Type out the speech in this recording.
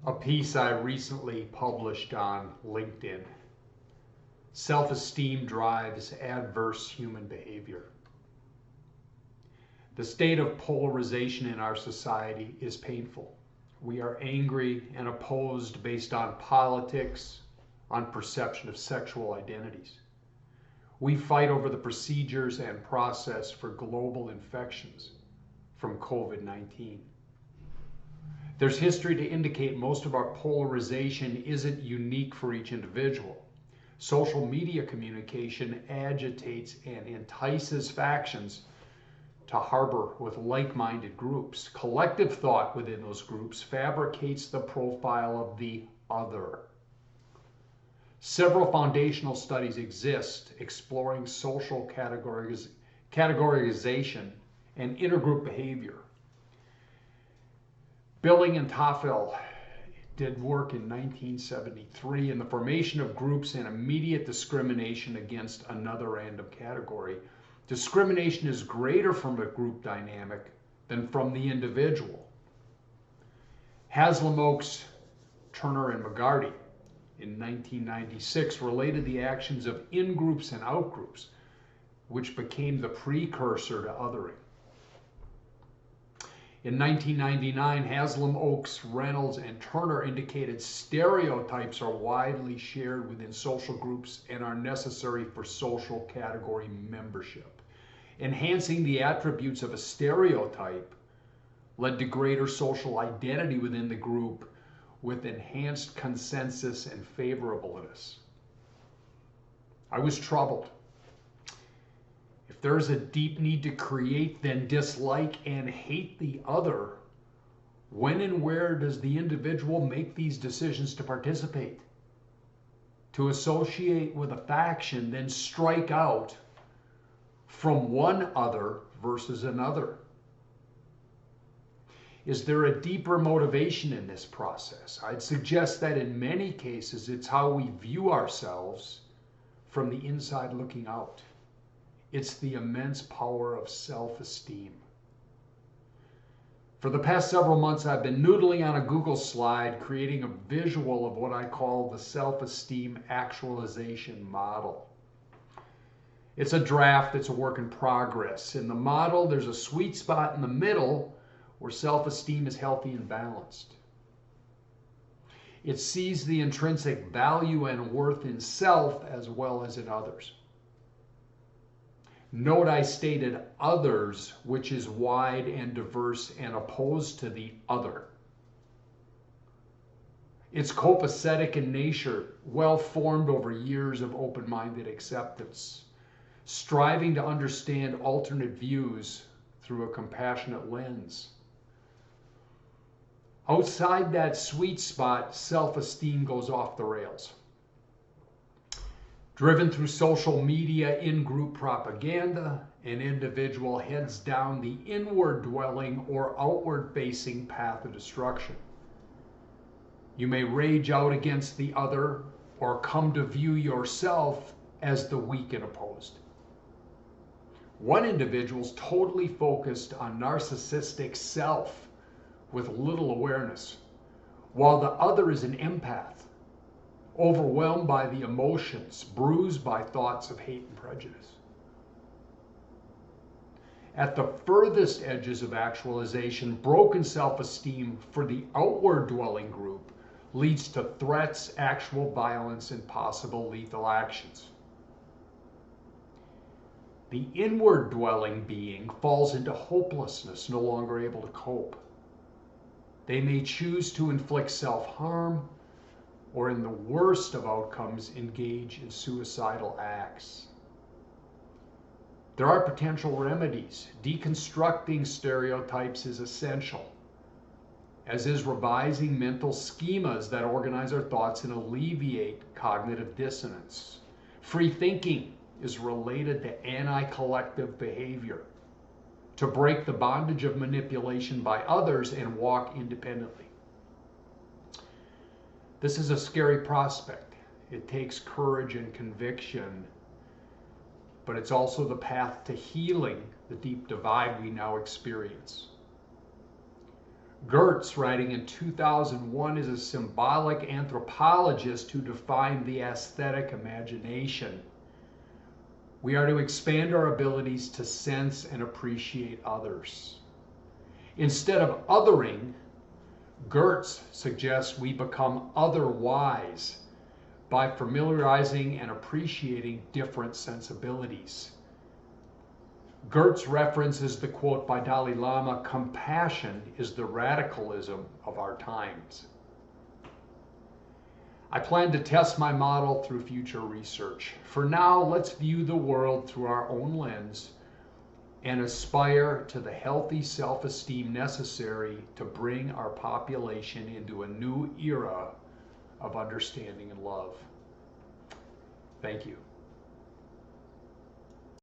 A piece I recently published on LinkedIn. Self-esteem drives adverse human behavior. The state of polarization in our society is painful. We are angry and opposed based on politics, on perception of sexual identities. We fight over the procedures and process for global infections from COVID-19. There's history to indicate most of our polarization isn't unique for each individual. Social media communication agitates and entices factions to harbor with like-minded groups. Collective thought within those groups fabricates the profile of the other. Several foundational studies exist exploring social categorization and intergroup behavior. Billing and Toffel did work in 1973 in the formation of groups and immediate discrimination against another random category. Discrimination is greater from a group dynamic than from the individual. Haslam Oakes, Turner, and McGarty in 1996 related the actions of in-groups and out-groups, which became the precursor to othering. In 1999, Haslam, Oakes, Reynolds, and Turner indicated stereotypes are widely shared within social groups and are necessary for social category membership. Enhancing the attributes of a stereotype led to greater social identity within the group with enhanced consensus and favorableness. I was troubled. If there is a deep need to create, then dislike and hate the other, when and where does the individual make these decisions to participate? To associate with a faction, then strike out from one other versus another? Is there a deeper motivation in this process? I'd suggest that in many cases, it's how we view ourselves from the inside looking out. It's the immense power of self-esteem. For the past several months, I've been noodling on a Google slide, creating a visual of what I call the self-esteem actualization model. It's a draft, it's a work in progress. In the model, there's a sweet spot in the middle where self-esteem is healthy and balanced. It sees the intrinsic value and worth in self as well as in others. Note I stated others, which is wide and diverse and opposed to the other. It's copacetic in nature, well formed over years of open-minded acceptance, striving to understand alternate views through a compassionate lens. Outside that sweet spot, self-esteem goes off the rails. Driven through social media, in-group propaganda, an individual heads down the inward-dwelling or outward-facing path of destruction. You may rage out against the other or come to view yourself as the weak and opposed. One individual is totally focused on narcissistic self with little awareness, while the other is an empath, overwhelmed by the emotions, bruised by thoughts of hate and prejudice. At the furthest edges of actualization, broken self-esteem for the outward-dwelling group leads to threats, actual violence, and possible lethal actions. The inward-dwelling being falls into hopelessness, no longer able to cope. They may choose to inflict self-harm, or in the worst of outcomes, engage in suicidal acts. There are potential remedies. Deconstructing stereotypes is essential, as is revising mental schemas that organize our thoughts and alleviate cognitive dissonance. Free thinking is related to anti-collective behavior, to break the bondage of manipulation by others and walk independently. This is a scary prospect. It takes courage and conviction, but it's also the path to healing the deep divide we now experience. Gertz, writing in 2001, is a symbolic anthropologist who defined the aesthetic imagination. We are to expand our abilities to sense and appreciate others. Instead of othering, Gertz suggests we become otherwise by familiarizing and appreciating different sensibilities. Gertz references the quote by Dalai Lama, "Compassion is the radicalism of our times." I plan to test my model through future research. For now, let's view the world through our own lens and aspire to the healthy self-esteem necessary to bring our population into a new era of understanding and love. Thank you.